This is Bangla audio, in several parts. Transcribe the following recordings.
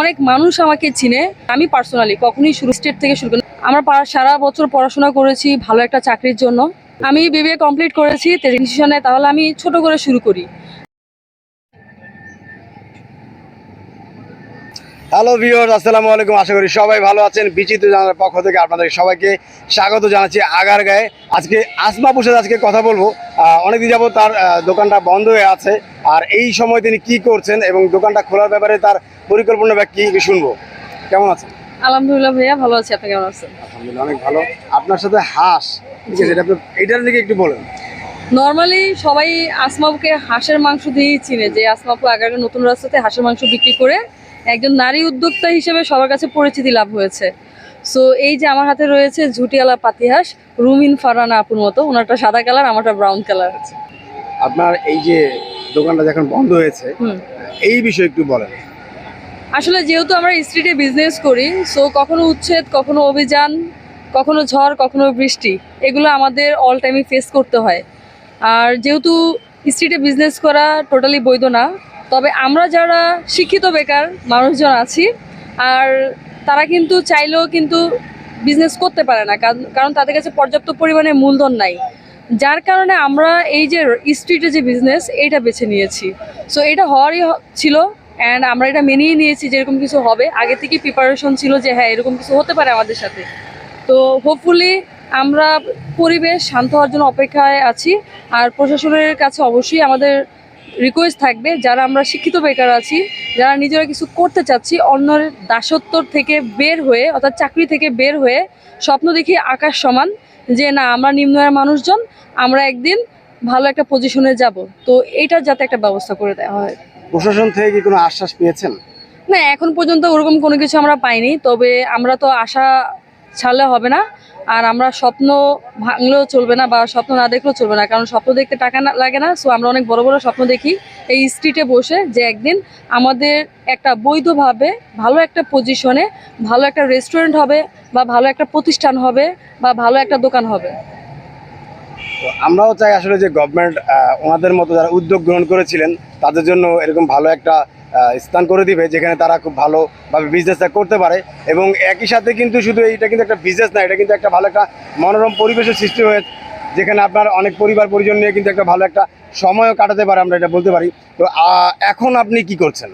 অনেক মানুষ আমাকে চিনে। আমি পার্সোনালি কখনোই স্টেট থেকে শুরু করি। আমরা সারা বছর পড়াশোনা করেছি ভালো একটা চাকরির জন্য। আমি বিবিএ কমপ্লিট করেছি টেলিভিশনে, তাহলে আমি ছোট করে শুরু করি। হ্যালো ভিউয়ার্স, আসসালামু আলাইকুম। আশা করি সবাই ভালো আছেন। বিচিত্র জানার পক্ষ থেকে আপনাদের সবাইকে স্বাগত জানাচ্ছি আগারগাঁয়ে। আজকে আসমাপুর সাথে আজকে কথা বলবো। অনেকদিন যাবত তার দোকানটা বন্ধ হয়ে আছে, আর এই সময় তিনি কি করছেন এবং দোকানটা খোলার ব্যাপারে তার পরিকল্পনা বা কি শুনবো। কেমন আছেন? আলহামদুলিল্লাহ ভাইয়া, ভালো আছি। আপনি কেমন আছেন? আলহামদুলিল্লাহ অনেক ভালো। আপনার সাথে হাঁস, ঠিক আছে, এটার দিকে একটু বলেন। নর্মালি সবাই আসমাপুকে হাঁসের মাংস দিয়েই চিনে, যে আসমাপু আগারগাঁও নতুন রাস্তাতে হাঁসের মাংস বিক্রি করে একজন নারী উদ্যোক্তা হিসেবে সবার কাছে পরিচিতি লাভ হয়েছে। সো এই যে আমার হাতে রয়েছে ঝুটিয়ালা পাতিহাঁস, রুমিন ফারহানা আপুর মতো, ওনারটা সাদা কালার, আমারটা ব্রাউন কালার। আপনার এই যে দোকানটা যখন বন্ধ হয়েছে, এই বিষয়ে একটু বলেন। আসলে যেহেতু আমরা স্ট্রিটে বিজনেস করি, সো কখনো উচ্ছেদ, কখনো অভিযান, কখনো ঝড়, কখনো বৃষ্টি, এগুলো আমাদের অল টাইমই ফেস করতে হয়। আর যেহেতু স্ট্রিটে বিজনেস করা টোটালি বৈধ না, তবে আমরা যারা শিক্ষিত বেকার মানুষজন আছি, আর তারা কিন্তু চাইলেও কিন্তু বিজনেস করতে পারে না, কারণ তাদের কাছে পর্যাপ্ত পরিমাণে মূলধন নাই। যার কারণে আমরা এই যে স্ট্রিটে যে বিজনেস, এইটা বেছে নিয়েছি। সো এটা হওয়ারই ছিল, অ্যান্ড আমরা এটা মেনেই নিয়েছি যে এরকম কিছু হবে। আগে থেকেই প্রিপারেশন ছিল যে হ্যাঁ, এরকম কিছু হতে পারে আমাদের সাথে। তো হোপফুলি আমরা পরিবেশ শান্ত হওয়ার জন্য অপেক্ষায় আছি। আর প্রশাসনের কাছে অবশ্যই আমাদের রিকোয়েস্ট থাকবে, যারা আমরা শিক্ষিত বেকার আছি, যারা নিজেরা কিছু করতে চাচ্ছি, অন্যের দাসত্ব থেকে বের হয়ে, অর্থাৎ চাকরি থেকে বের হয়ে স্বপ্ন দেখি আকাশ সমান, যে না, আমরা নিম্ন আয়ের মানুষজন, আমরা একদিন ভালো একটা পজিশনে যাব। তো এইটার যাতে একটা ব্যবস্থা করে দেওয়া হয়। প্রশাসন থেকে কি কোনো আশ্বাস পেয়েছেন? না, এখন পর্যন্ত ওরকম কোনো কিছু আমরা পাইনি, তবে আমরা তো আশা ছাড়লে হবে না। আর আমরা স্বপ্ন ভাঙলেও চলবে না, বা স্বপ্ন না দেখলেও চলবে না, কারণ স্বপ্ন দেখতে টাকা লাগে না। সো আমরা অনেক বড় বড় স্বপ্ন দেখি এই স্ট্রিটে বসে, যে একদিন আমাদের একটা বৈধভাবে ভালো একটা পজিশনে ভালো একটা রেস্টুরেন্ট হবে, বা ভালো একটা প্রতিষ্ঠান হবে, বা ভালো একটা দোকান হবে। তো আমরাও চাই আসলে যে গভর্নমেন্ট ওনাদের মতো যারা উদ্যোগ গ্রহণ করেছিলেন তাদের জন্য এরকম ভালো একটা স্থান করে দিবে, যেখানে তারা খুব ভালোভাবে বিজনেসটা করতে পারে। এবং একই সাথে কিন্তু শুধু এইটা কিন্তু একটা বিজনেস না, এটা কিন্তু একটা ভালো একটা মনোরম পরিবেশের সৃষ্টি হয়ে, যেখানে আপনার অনেক পরিবার পরিজন নিয়ে কিন্তু একটা ভালো একটা সময়ও কাটাতে পারে, আমরা এটা বলতে পারি। তো এখন আপনি কি করছেন?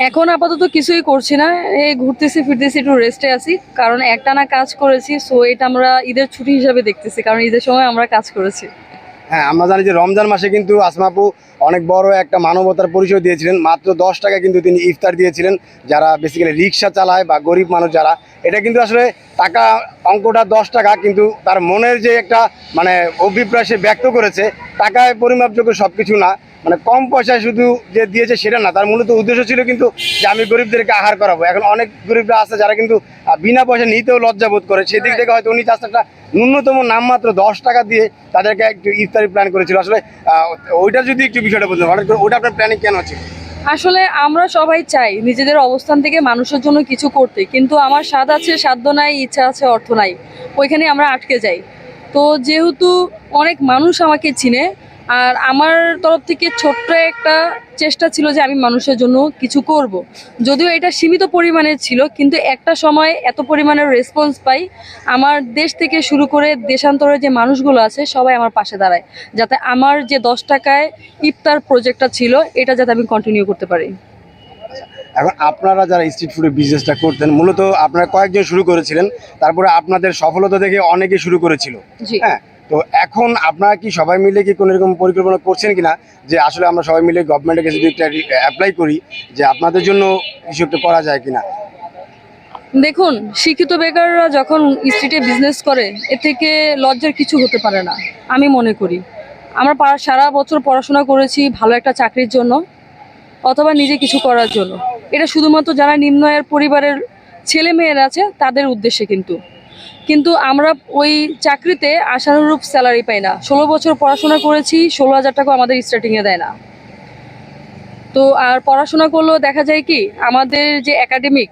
এখন আপাতত কিছুই করছি না, এই ঘুরতেছি ফিরতেছি, একটু রেস্টে আছি, কারণ একটানা কাজ করেছি। সো এটা আমরা ঈদের ছুটি হিসাবে দেখতেছি, কারণ ঈদের সময় আমরা কাজ করেছি। হ্যাঁ, আমরা জানি যে রমজান মাসে কিন্তু আসমাপু অনেক বড় একটা মানবতার পরিচয় দিয়েছিলেন। মাত্র 10 টাকা কিন্তু তিনি ইফতার দিয়েছিলেন, যারা বেসিক্যালি রিক্সা চালায় বা গরিব মানুষ যারা। এটা কিন্তু আসলে টাকা, অঙ্কটা 10 টাকা, কিন্তু তার মনের যে একটা মানে অভিপ্রায় সে ব্যক্ত করেছে, টাকায় পরিমাপযোগ্য সব কিছু না। মানে কম পয়সায় শুধু যে দিয়েছে সেটা না, তার মূলত উদ্দেশ্য ছিল কিন্তু যে আমি গরিবদেরকে আহার করাবো। এখন অনেক গরিবরা আছে যারা কিন্তু বিনা পয়সা নিতেও লজ্জাবোধ করে, সেদিক থেকে হয়তো উনি চাষটা ন্যূনতম নামমাত্র 10 টাকা দিয়ে তাদেরকে একটু ইফতারি প্ল্যান করেছিল। আসলে ওইটা যদি একটু বিষয়টা বলতে হঠাৎ করে ওইটা আপনার প্ল্যানিং কেন ছিল? আসলে আমরা সবাই চাই নিজেদের অবস্থান থেকে মানুষের জন্য কিছু করতে, কিন্তু আমার স্বাদ আছে, সাধ্য নাই, ইচ্ছা আছে, অর্থ নাই, ওইখানে আমরা আটকে যাই। তো যেহেতু অনেক মানুষ আমাকে চিনে, আর আমার তরফ থেকে ছোট্ট একটা চেষ্টা ছিল যে আমি মানুষের জন্য কিছু করব। যদিও এটা সীমিত পরিমাণে ছিল, কিন্তু একটা সময় এত পরিমাণের রেসপন্স পাই, আমার দেশ থেকে শুরু করে দেশান্তরে যে মানুষগুলো আছে সবাই আমার পাশে দাঁড়ায়, যাতে আমার যে 10 টাকায় ইফতার প্রজেক্টটা ছিল, এটা যাতে আমি কন্টিনিউ করতে পারি। এখন আপনারা যারা স্ট্রিট ফুডের বিজনেসটা করতেন, মূলত আপনারা কয়েকজন শুরু করেছিলেন, তারপরে আপনাদের সফলতা দেখে অনেকে শুরু করেছিল। জি। হ্যাঁ, তো এখন আপনারা কি সবাই মিলে কি কোনো এরকম পরিকল্পনা করছেন কিনা যে আসলে আমরা সবাই মিলে গভর্নমেন্টের কাছে যদি একটা অ্যাপ্লাই করি যে আপনাদের জন্য কিছু একটা করা যায় কিনা? দেখুন, শিক্ষিত বেকাররা যখন স্ট্রিটে বিজনেস করে, এ থেকে লজ্জার কিছু হতে পারে না আমি মনে করি। আমরা সারা বছর পড়াশোনা করেছি ভালো একটা চাকরির জন্য, অথবা নিজে কিছু করার জন্য। এটা শুধুমাত্র যারা নিম্ন আয়ের পরিবারের ছেলে মেয়েরা আছে তাদের উদ্দেশ্যে, কিন্তু আমরা ওই চাকরিতে আশানুরূপ স্যালারি পাই না। 16 বছর পড়াশোনা করেছি, 16,000 টাকা আমাদের স্টার্টিংয়ে দেয় না। তো আর পড়াশোনা করলেও দেখা যায় কি, আমাদের যে একাডেমিক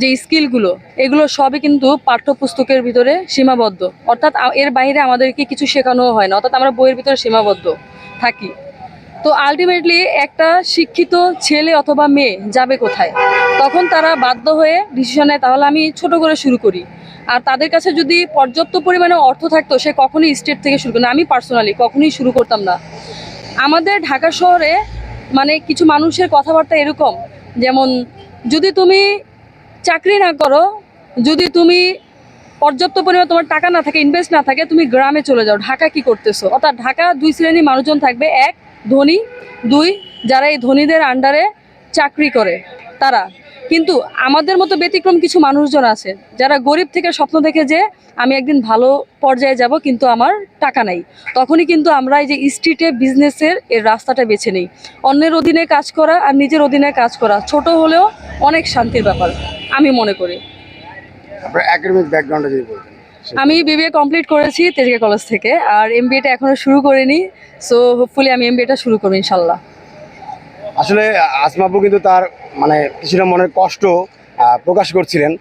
যে স্কিলগুলো, এগুলো সবই কিন্তু পাঠ্যপুস্তকের ভিতরে সীমাবদ্ধ, অর্থাৎ এর বাইরে আমাদেরকে কিছু শেখানো হয় না, অর্থাৎ আমরা বইয়ের ভিতরে সীমাবদ্ধ থাকি। তো আলটিমেটলি একটা শিক্ষিত ছেলে অথবা মেয়ে যাবে কোথায়? তখন তারা বাধ্য হয়ে ডিসিশন নেয় তাহলে আমি ছোট করে শুরু করি। আর তাদের কাছে যদি পর্যাপ্ত পরিমাণে অর্থ থাকতো সে কখনোই স্টেট থেকে শুরু করতো না, আমি পার্সোনালি কখনোই শুরু করতাম না। আমাদের ঢাকা শহরে মানে কিছু মানুষের কথাবার্তা এরকম, যেমন যদি তুমি চাকরি না করো, যদি তুমি পর্যাপ্ত পরিমাণে তোমার টাকা না থাকে, ইনভেস্ট না থাকে, তুমি গ্রামে চলে যাও, ঢাকা কি করতেছো। অর্থাৎ ঢাকা দুই শ্রেণীর মানুষজন থাকবে, এক ধনী, দুই যারা এই ধনীদের আন্ডারে চাকরি করে তারা। কিন্তু আমাদের মতো ব্যতিক্রম কিছু মানুষজন আছে যারা গরিব থেকে স্বপ্ন দেখে যে আমি একদিন ভালো পর্যায়ে যাব কিন্তু আমার টাকা নাই। তখনই কিন্তু আমরা এই যে স্ট্রিটে বিজনেসের এর রাস্তাটা বেছে নিই। অন্যের অধীনে কাজ করা আর নিজের অধীনে কাজ করা ছোট হলেও অনেক শান্তির ব্যাপার আমি মনে করি। আপনার একাডেমিক ব্যাকগ্রাউন্ডে যদি বলতেন। আমি বিবিএ কমপ্লিট করেছি তেজগাঁও কলেজ থেকে, আর এমবিএটা এখনো শুরু করিনি। সো হোপফুলি আমি এমবিএটা শুরু করবো ইনশাল্লাহ। আসলে আসমা আপু কিন্তু তার মানে কিছুটা মনের কষ্ট প্রকাশ করছিলেন।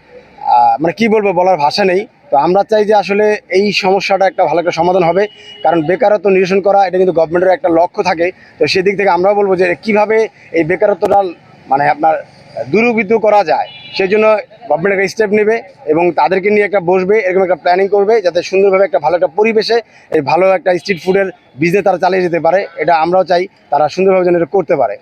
মানে কি বলবো, বলার ভাষা নেই। তো আমরা চাই যে আসলে এই সমস্যাটা একটা ভালো একটা সমাধান হবে, কারণ বেকারত্ব নিরসন করা এটা কিন্তু গভর্নমেন্টের একটা লক্ষ্য থাকে। তো সেদিক থেকে আমরাও বলবো যে কিভাবে এই বেকারত্বটা মানে আপনার দূরীভূত করা যায়, সেই জন্য গভর্নমেন্ট একটা স্টেপ নেবে এবং তাদেরকে নিয়ে একটা বসবে, এরকম একটা প্ল্যানিং করবে যাতে সুন্দরভাবে একটা ভালো একটা পরিবেশে এই ভালো একটা স্ট্রিট ফুডের বিজনেস তারা চালিয়ে যেতে পারে। এটা আমরাও চাই তারা সুন্দরভাবে যেন এটা করতে পারে।